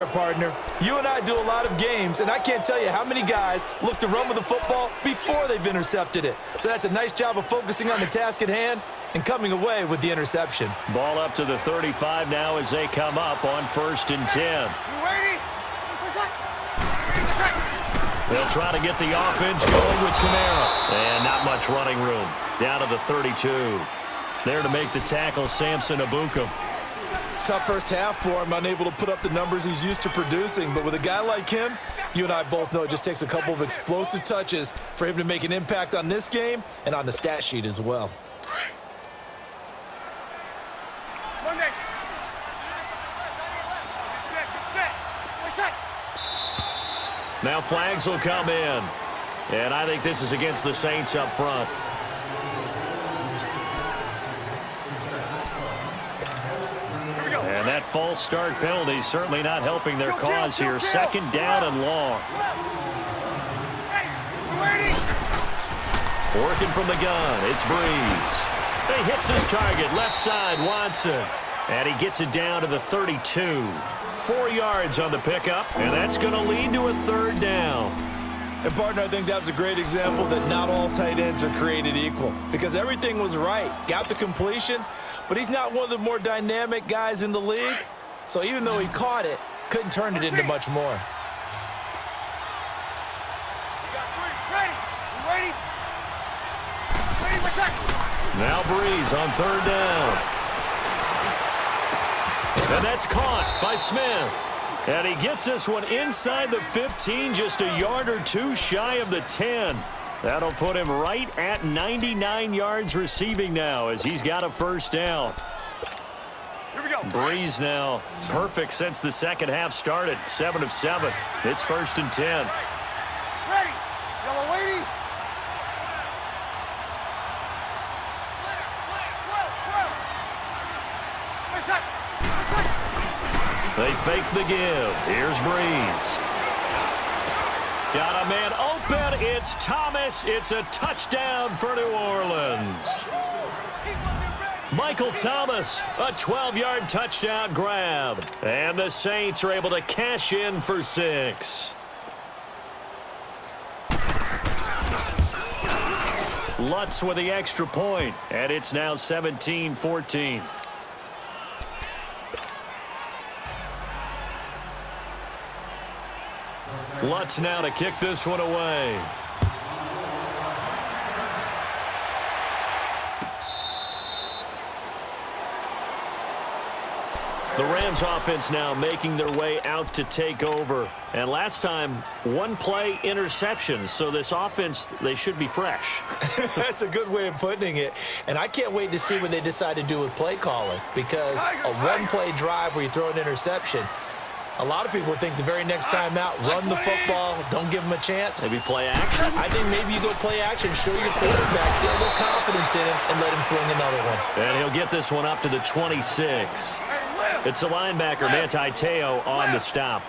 Partner, you and I do a lot of games, and I can't tell you how many guys look to run with the football before they've intercepted it. So that's a nice job of focusing on the task at hand and coming away with the interception. Ball up to the 35 now as they come up on 1st and 10. They'll try to get the offense going with Kamara. And not much running room. Down to the 32. There to make the tackle, Samson Abukum. Tough first half for him, unable to put up the numbers he's used to producing. But with a guy like him, you and I both know it just takes a couple of explosive touches for him to make an impact on this game and on the stat sheet as well. Now flags will come in. And I think this is against the Saints up front. And that false start penalty certainly not helping their cause here. 2nd down and long. Working from the gun, it's Breeze. He hits his target, left side, Watson. And he gets it down to the 32. 4 yards on the pickup, and that's going to lead to a 3rd down. And, partner, I think that was a great example that not all tight ends are created equal because everything was right. Got the completion, but he's not one of the more dynamic guys in the league. So even though he caught it, couldn't turn it into much more. Now Breeze on 3rd down. And that's caught by Smith. And he gets this one inside the 15, just a yard or two shy of the 10. That'll put him right at 99 yards receiving now as he's got a 1st down. Here we go. Breeze now perfect since the second half started. 7 of 7. It's 1st and 10. Ready. Yellow lady. They fake the give. Here's Breeze. Got a man open. It's Thomas. It's a touchdown for New Orleans. Michael Thomas, a 12-yard touchdown grab. And the Saints are able to cash in for 6. Lutz with the extra point, and it's now 17-14. Lutz now to kick this one away. The Rams offense now making their way out to take over. And last time, 1 play interception. So this offense, they should be fresh. That's a good way of putting it. And I can't wait to see what they decide to do with play calling. Because a 1-play drive where you throw an interception, a lot of people think the very next time out, run the football, don't give them a chance. Maybe play action? I think maybe you go play action, show your quarterback, get a little confidence in him, and let him fling another one. And he'll get this one up to the 26. It's the linebacker, Manti Te'o, on the stop.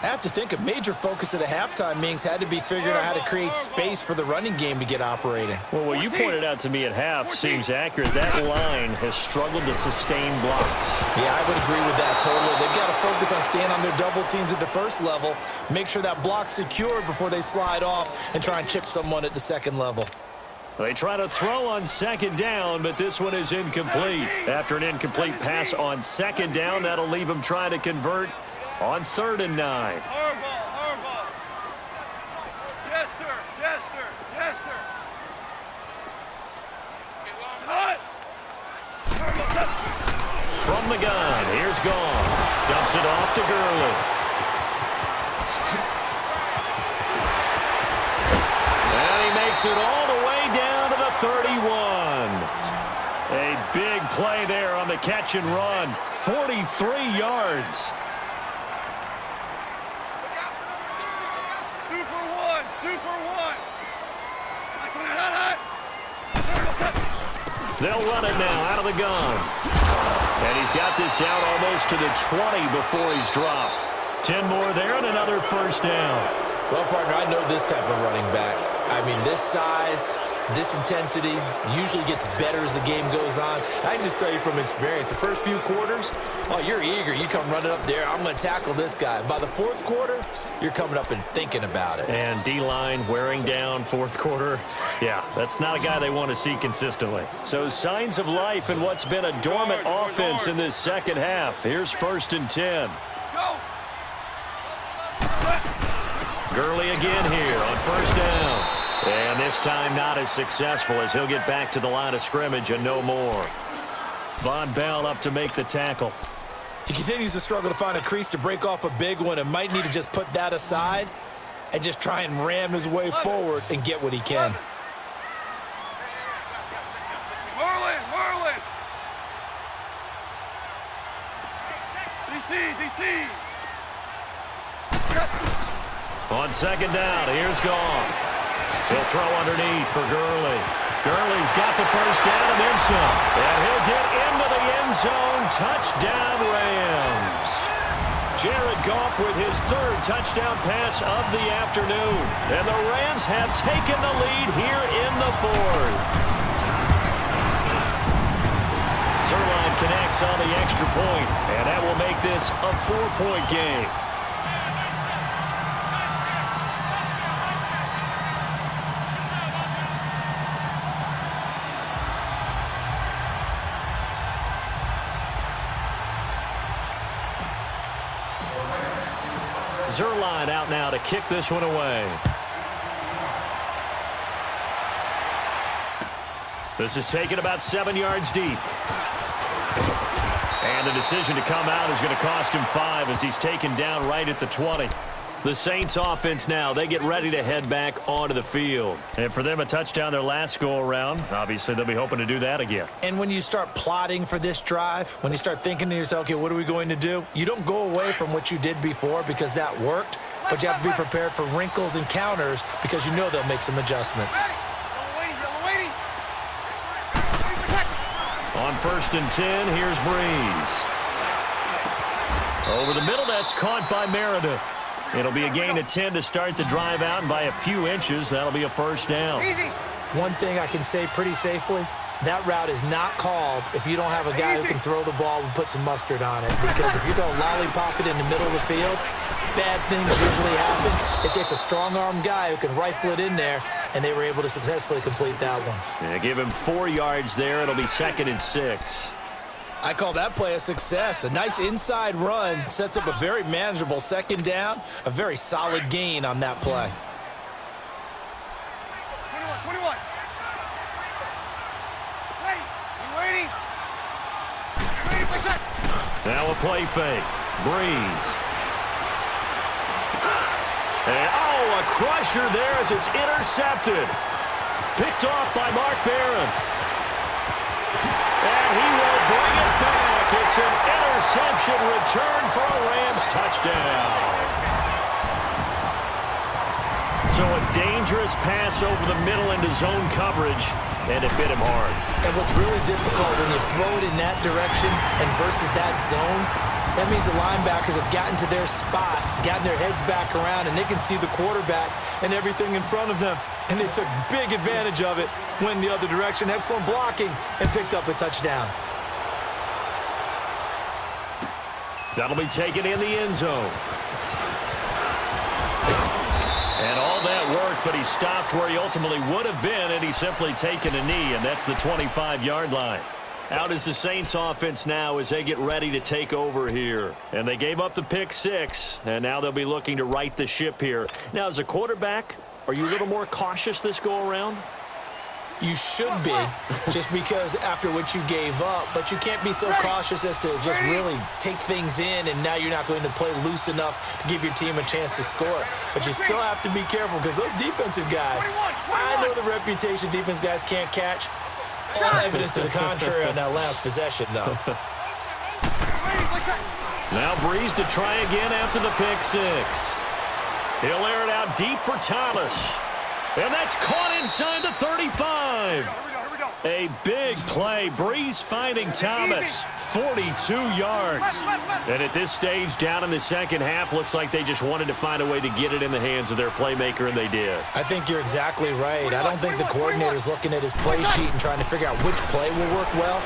I have to think a major focus of the halftime meetings had to be figuring out how to create space for the running game to get operating. Well, what you pointed out to me at half seems accurate. That line has struggled to sustain blocks. Yeah, I would agree with that totally. They've got to focus on staying on their double teams at the first level, make sure that block's secure before they slide off and try and chip someone at the second level. They try to throw on 2nd down, but this one is incomplete. After an incomplete pass on 2nd down, that'll leave them trying to convert on 3rd and 9. Harbaugh. Jester. From the gun, here's Gone. Dumps it off to Gurley. And he makes it all the way down to the 31. A big play there on the catch and run. 43 yards. They'll run it now out of the gun. And he's got this down almost to the 20 before he's dropped. 10 more there and another 1st down. Well, partner, I know this type of running back. I mean, this size, This intensity usually gets better as the game goes on. I can just tell you from experience, the first few quarters, oh, you're eager. You come running up there, I'm going to tackle this guy. By the fourth quarter, you're coming up and thinking about it. And D-line wearing down fourth quarter. Yeah, that's not a guy they want to see consistently. So signs of life in what's been a dormant offense in this second half. Here's 1st and 10. Gurley again here on 1st down. And this time not as successful as he'll get back to the line of scrimmage and no more. Von Bell up to make the tackle. He continues to struggle to find a crease to break off a big one and might need to just put that aside and just try and ram his way forward and get what he can. Merlin! DC! On 2nd down, here's Goff. He'll throw underneath for Gurley. Gurley's got the 1st down and then some. And he'll get into the end zone. Touchdown, Rams. Jared Goff with his 3rd touchdown pass of the afternoon. And the Rams have taken the lead here in the 4th. Zerline connects on the extra point, and that will make this a 4-point game. Zerline out now to kick this one away. This is taken about 7 yards deep. And the decision to come out is going to cost him 5 as he's taken down right at the 20. The Saints offense now, they get ready to head back onto the field. And for them, a touchdown their last go-around. Obviously, they'll be hoping to do that again. And when you start plotting for this drive, when you start thinking to yourself, okay, what are we going to do? You don't go away from what you did before because that worked, but you have to be prepared for wrinkles and counters because you know they'll make some adjustments. On 1st and 10, here's Breeze. Over the middle, that's caught by Meredith. It'll be a gain of 10 to start the drive out, and by a few inches, that'll be a 1st down. One thing I can say pretty safely, that route is not called if you don't have a guy who can throw the ball and put some mustard on it. Because if you're going to lollipop it in the middle of the field, bad things usually happen. It takes a strong-armed guy who can rifle it in there, and they were able to successfully complete that one. Yeah, give him 4 yards there. It'll be 2nd and 6. I call that play a success. A nice inside run sets up a very manageable 2nd down, a very solid gain on that play. 21. Ready, shot. Now a play fake. Breeze. And, a crusher there as it's intercepted. Picked off by Mark Barron. And he will bring it back. It's an interception return for a Rams touchdown. So a dangerous pass over the middle into zone coverage, and it hit him hard. And what's really difficult when you throw it in that direction and versus that zone, that means the linebackers have gotten to their spot, gotten their heads back around, and they can see the quarterback and everything in front of them. And they took big advantage of it, went the other direction, excellent blocking, and picked up a touchdown. That'll be taken in the end zone. And all that worked, but he stopped where he ultimately would have been, and he's simply taken a knee, and that's the 25-yard line. Out is the Saints offense now as they get ready to take over here. And they gave up the pick 6, and now they'll be looking to right the ship here. Now, as a quarterback, are you a little more cautious this go-around? You should be, just because after what you gave up, but you can't be so cautious as to just really take things in, and now you're not going to play loose enough to give your team a chance to score. But you still have to be careful because those defensive guys, I know the reputation defense guys can't catch. All evidence to the contrary on that last possession, though. Now Breeze to try again after the pick 6. He'll air it out deep for Thomas. And that's caught inside the 35. Here we go. A big play. Breeze finding Thomas. 42 yards. And at this stage, down in the second half, looks like they just wanted to find a way to get it in the hands of their playmaker, and they did. I think you're exactly right. I don't think the coordinator's looking at his play sheet and trying to figure out which play will work well.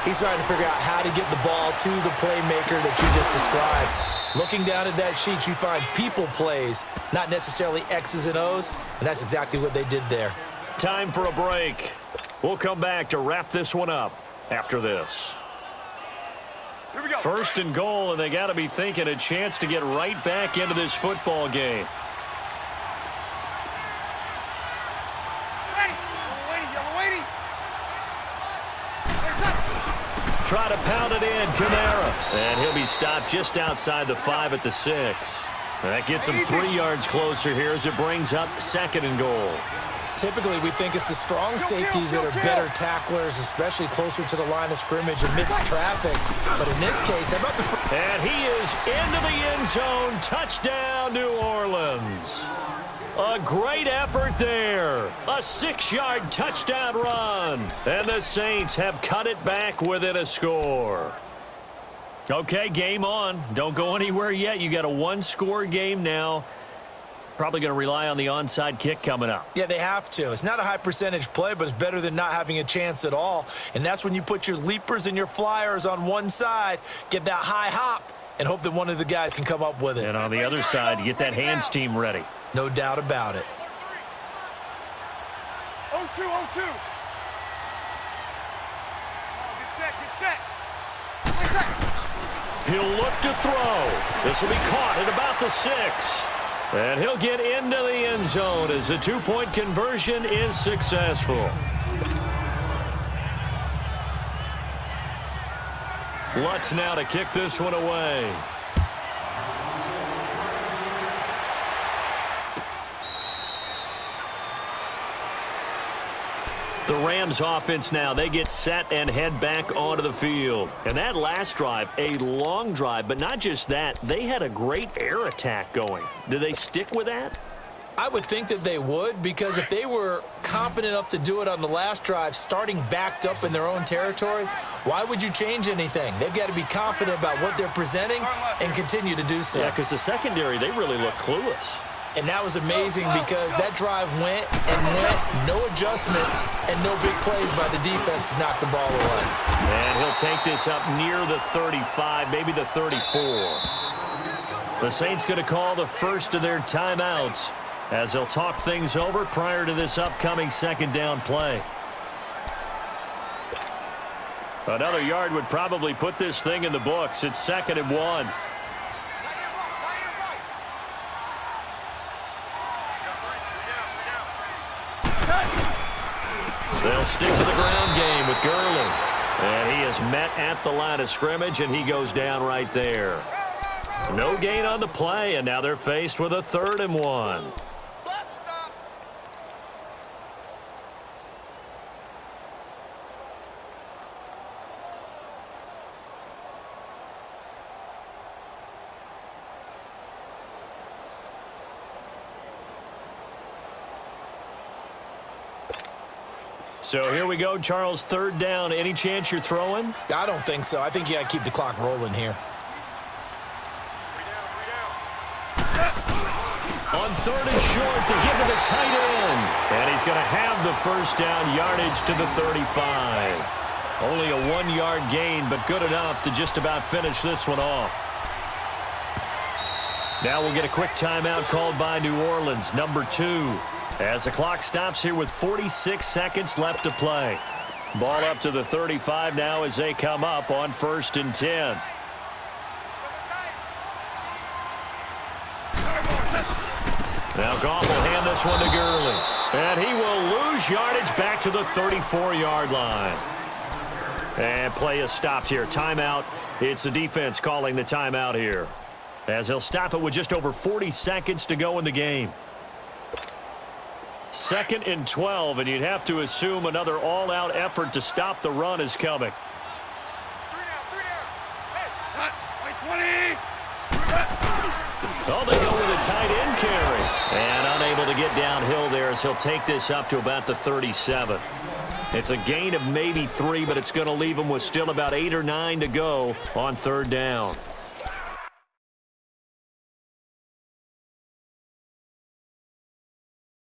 He's trying to figure out how to get the ball to the playmaker that you just described. Looking down at that sheet, you find people plays, not necessarily X's and O's, and that's exactly what they did there. Time for a break. We'll come back to wrap this one up after this. Here we go. First and goal, and they got to be thinking a chance to get right back into this football game. Yellow waiting. Try to pound it in, Kamara. And he'll be stopped just outside the 5 at the 6. That gets him 3 yards closer here as it brings up second and goal. Typically, we think it's the strong safeties that are better tacklers, especially closer to the line of scrimmage amidst traffic. But in this case, how about the... And he is into the end zone. Touchdown, New Orleans. A great effort there. A 6-yard touchdown run. And the Saints have cut it back within a score. Okay, game on. Don't go anywhere yet. You got a 1-score game now. Probably going to rely on the onside kick coming up. Yeah, they have to. It's not a high percentage play, but it's better than not having a chance at all. And that's when you put your leapers and your flyers on one side, get that high hop, and hope that one of the guys can come up with it. And on the other side, you get that hands team ready. No doubt about it. 0-2, 0-2. Get set. Play set. He'll look to throw. This will be caught at about the 6. And he'll get into the end zone as the 2-point conversion is successful. Lutz now to kick this one away. The Rams offense now, they get set and head back onto the field. And that last drive, a long drive, but not just that, they had a great air attack going. Do they stick with that? I would think that they would, because if they were confident enough to do it on the last drive, starting backed up in their own territory, why would you change anything? They've got to be confident about what they're presenting and continue to do so. Yeah, because the secondary, they really look clueless. And that was amazing because that drive went, no adjustments, and no big plays by the defense to knock the ball away. And he'll take this up near the 35, maybe the 34. The Saints going to call the first of their timeouts as they'll talk things over prior to this upcoming second down play. Another yard would probably put this thing in the books. It's 2nd and 1. They'll stick to the ground game with Gurley. And he is met at the line of scrimmage, and he goes down right there. No gain on the play, and now they're faced with a 3rd and 1. So here we go, Charles, 3rd down. Any chance you're throwing? I don't think so. I think you got to keep the clock rolling here. On 3rd and short to give to the tight end. And he's going to have the first down yardage to the 35. Only a 1-yard gain, but good enough to just about finish this one off. Now we'll get a quick timeout called by New Orleans, number 2. As the clock stops here with 46 seconds left to play. Ball up to the 35 now as they come up on 1st and 10. Now Goff will hand this one to Gurley. And he will lose yardage back to the 34-yard line. And play is stopped here. Timeout. It's the defense calling the timeout here. As they'll stop it with just over 40 seconds to go in the game. 2nd and 12, and you'd have to assume another all-out effort to stop the run is coming. 3 down. Hey, 20. Oh, they go with a tight end carry. And unable to get downhill there as he'll take this up to about the 37. It's a gain of maybe 3, but it's going to leave them with still about 8 or 9 to go on third down.